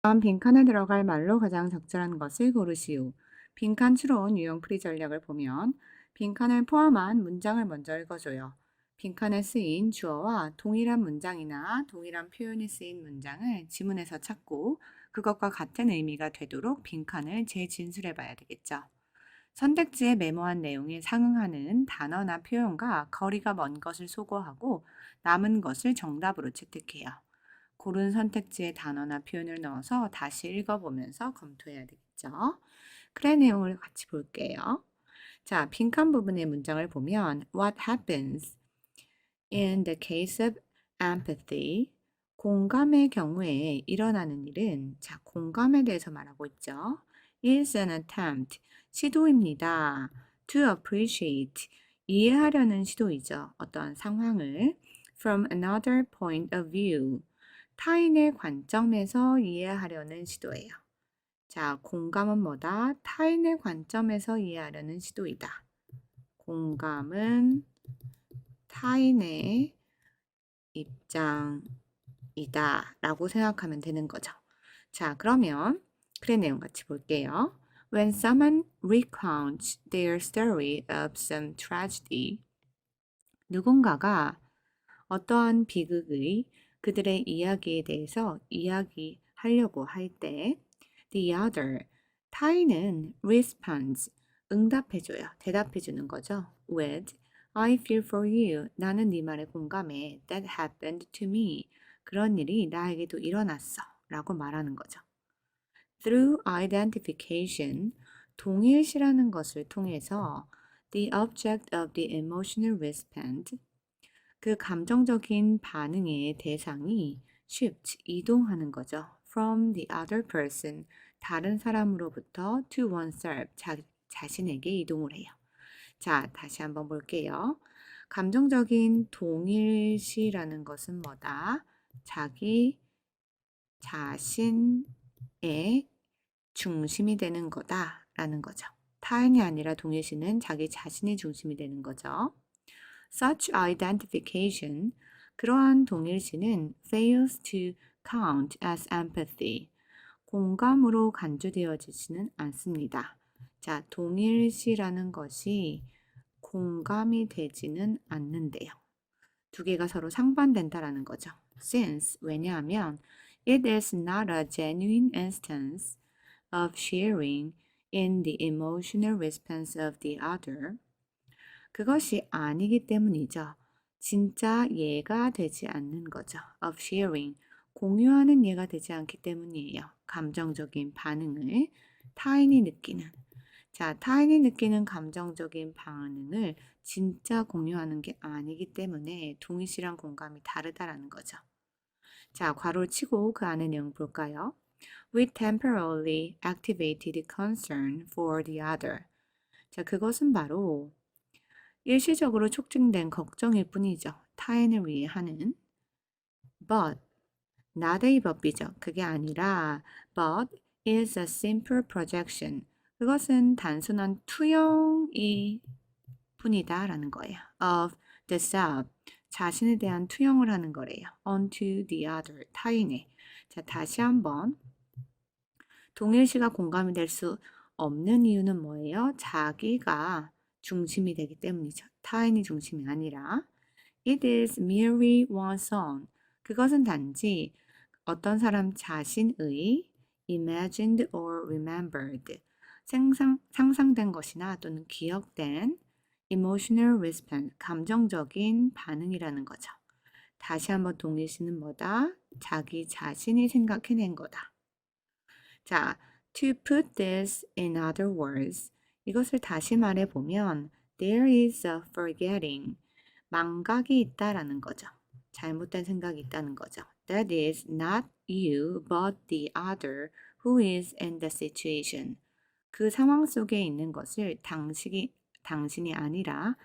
다음 빈칸에 들어갈 말로 가장 적절한 것을 고르시오. 빈칸 추론 유형 풀이 전략을 보면 빈칸을 포함한 문장을 먼저 읽어줘요. 빈칸에 쓰인 주어와 동일한 문장이나 동일한 표현이 쓰인 문장을 지문에서 찾고 그것과 같은 의미가 되도록 빈칸을 재진술해 봐야 되겠죠. 선택지에 메모한 내용에 상응하는 단어나 표현과 거리가 먼 것을 소거하고 남은 것을 정답으로 채택해요. 고른 선택지에 단어나 표현을 넣어서 다시 읽어보면서 검토해야 되겠죠. 그래 내용을 같이 볼게요. 자, 빈칸 부분의 문장을 보면 What happens in the case of empathy? 공감의 경우에 일어나는 일은 자, 공감에 대해서 말하고 있죠. is an attempt, 시도입니다. to appreciate, 이해하려는 시도이죠. 어떤 상황을 from another point of view, 타인의 관점에서 이해하려는 시도예요. 자, 공감은 뭐다? 타인의 관점에서 이해하려는 시도이다. 공감은 타인의 입장이다 라고 생각하면 되는 거죠. 자, 그러면 글의 내용 같이 볼게요. When someone recounts their story of some tragedy, 누군가가 어떠한 비극의 그들의 이야기에 대해서 이야기하려고 할 때, the other, 타인은 responds, 응답해줘요. 대답해주는 거죠. with, I feel for you, 나는 네 말에 공감해. that happened to me, 그런 일이 나에게도 일어났어. 라고 말하는 거죠. through identification, 동일시라는 것을 통해서 the object of the emotional response, 그 감정적인 반응의 대상이 shift, 이동하는 거죠. from the other person, 다른 사람으로부터 to oneself, 자신에게 이동을 해요. 자, 다시 한번 볼게요. 감정적인 동일시라는 것은 뭐다? 자기 자신의 중심이 되는 거다라는 거죠. 타인이 아니라 동일시는 자기 자신이 중심이 되는 거죠. Such identification, 그러한 동일시는 fails to count as empathy, 공감으로 간주되어지지는 않습니다. 자, 동일시라는 것이 공감이 되지는 않는데요. 두 개가 서로 상반된다라는 거죠. Since, 왜냐하면 it is not a genuine instance of sharing in the emotional response of the other, 그것이 아니기 때문이죠. 진짜 예가 되지 않는 거죠. of sharing, 공유하는 예가 되지 않기 때문이에요. 감정적인 반응을 타인이 느끼는. 자, 타인이 느끼는 감정적인 반응을 진짜 공유하는 게 아니기 때문에 동일시랑 공감이 다르다라는 거죠. 자, 괄호를 치고 그 안에 내용 볼까요? We temporarily activated concern for the other. 자, 그것은 바로 일시적으로 촉진된 걱정일 뿐이죠. 타인을 위해 하는. But, not a but이죠. 그게 아니라 but is a simple projection. 그것은 단순한 투영이 뿐이다 라는 거예요. of the self, 자신에 대한 투영을 하는 거래요. onto the other, 타인에. 자, 다시 한번. 동일시가 공감이 될 수 없는 이유는 뭐예요? 자기가 중심이 되기 때문이죠. 타인이 중심이 아니라 it is merely one's own. 그것은 단지 어떤 사람 자신의 imagined or remembered, 상상된 것이나 또는 기억된 emotional response, 감정적인 반응이라는 거죠. 다시 한번 동일시는 뭐다? 자기 자신이 생각해낸 거다. 자, to put this in other words, 이것을 다시 말해보면 there is a forgetting, 망각이 있다라는 거죠. 잘못된 생각이 있다는 거죠. That is not you but the other who is in the situation. 그 상황 속에 있는 것을 당신이 아니라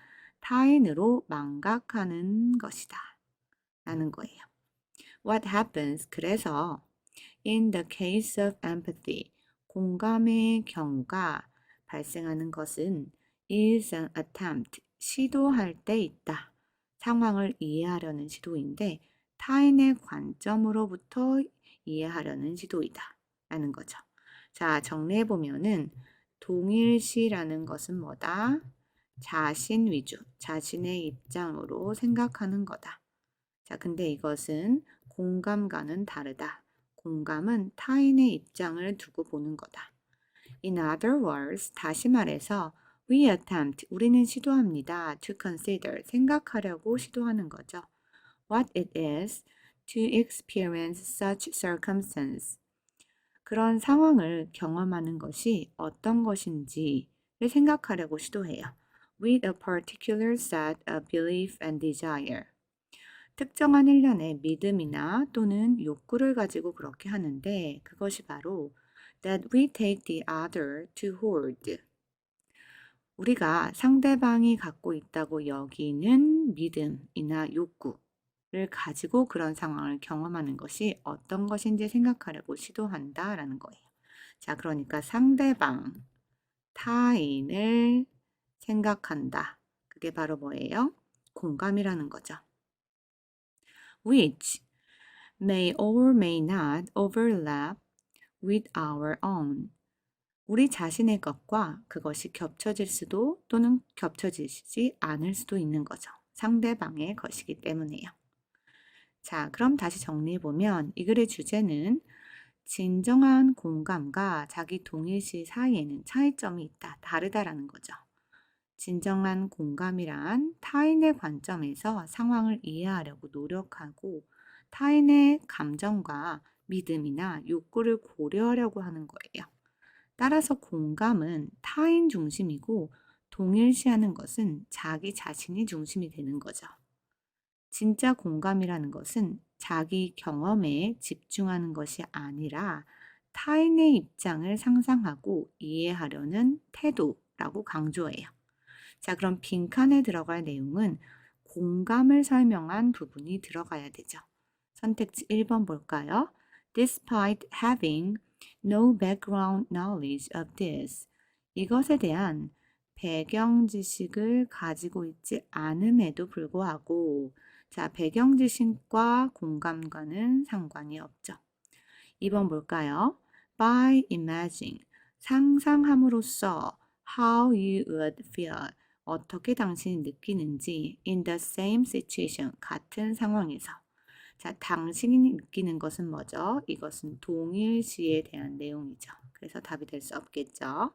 타인으로 망각하는 것이다 라는 거예요. What happens? 그래서 in the case of empathy, 공감의 경우가 발생하는 것은 is an attempt, 시도할 때 있다. 상황을 이해하려는 시도인데 타인의 관점으로부터 이해하려는 시도이다. 라는 거죠. 자, 정리해 보면은 동일시라는 것은 뭐다? 자신 위주, 자신의 입장으로 생각하는 거다. 자, 근데 이것은 공감과는 다르다. 공감은 타인의 입장을 두고 보는 거다. In other words, 다시 말해서 we attempt, 우리는 시도합니다. to consider, 생각하려고 시도하는 거죠. What it is to experience such circumstance. 그런 상황을 경험하는 것이 어떤 것인지를 생각하려고 시도해요. With a particular set of belief and desire. 특정한 일련의 믿음이나 또는 욕구를 가지고 그렇게 하는데 그것이 바로 that we take the other to hold. 우리가 상대방이 갖고 있다고 여기는 믿음이나 욕구를 가지고 그런 상황을 경험하는 것이 어떤 것인지 생각하려고 시도한다라는 거예요. 자, 그러니까 상대방, 타인을 생각한다. 그게 바로 뭐예요? 공감이라는 거죠. Which may or may not overlap with our own. 우리 자신의 것과 그것이 겹쳐질 수도 또는 겹쳐지지 않을 수도 있는 거죠. 상대방의 것이기 때문에요. 자, 그럼 다시 정리해보면 이 글의 주제는 진정한 공감과 자기 동일시 사이에는 차이점이 있다, 다르다라는 거죠. 진정한 공감이란 타인의 관점에서 상황을 이해하려고 노력하고 타인의 감정과 믿음이나 욕구를 고려하려고 하는 거예요. 따라서 공감은 타인 중심이고 동일시하는 것은 자기 자신이 중심이 되는 거죠. 진짜 공감이라는 것은 자기 경험에 집중하는 것이 아니라 타인의 입장을 상상하고 이해하려는 태도라고 강조해요. 자, 그럼 빈칸에 들어갈 내용은 공감을 설명한 부분이 들어가야 되죠. 선택지 1번 볼까요? Despite having no background knowledge of this. 이것에 대한 배경 지식을 가지고 있지 않음에도 불구하고 자, 배경 지식과 공감과는 상관이 없죠. 2번 볼까요? By imagining. 상상함으로써 how you would feel. 어떻게 당신이 느끼는지 in the same situation. 같은 상황에서. 자, 당신이 느끼는 것은 뭐죠? 이것은 동일시에 대한 내용이죠. 그래서 답이 될 수 없겠죠.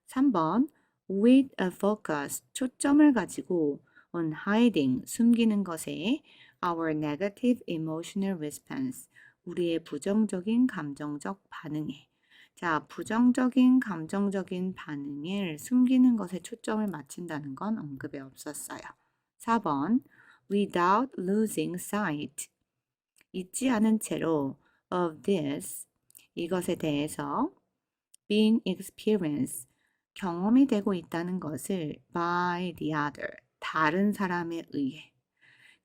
3번 with a focus, 초점을 가지고 on hiding, 숨기는 것에 our negative emotional response, 우리의 부정적인 감정적 반응에. 자, 부정적인 감정적인 반응을 숨기는 것에 초점을 맞춘다는 건 언급이 없었어요. 4번 without losing sight, 잊지 않은 채로 of this, 이것에 대해서 being experienced, 경험이 되고 있다는 것을 by the other, 다른 사람에 의해.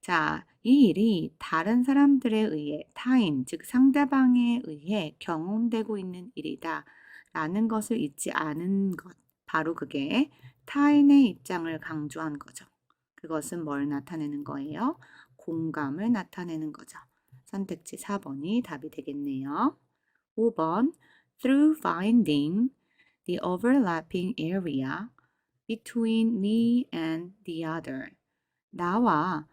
자, 이 일이 다른 사람들에 의해, 타인, 즉 상대방에 의해 경험되고 있는 일이다 라는 것을 잊지 않은 것, 바로 그게 타인의 입장을 강조한 거죠. 그것은 뭘 나타내는 거예요? 공감을 나타내는 거죠. 선택지 4번이 답이 되겠네요. 5번 Through finding the overlapping area between me and the other. 나와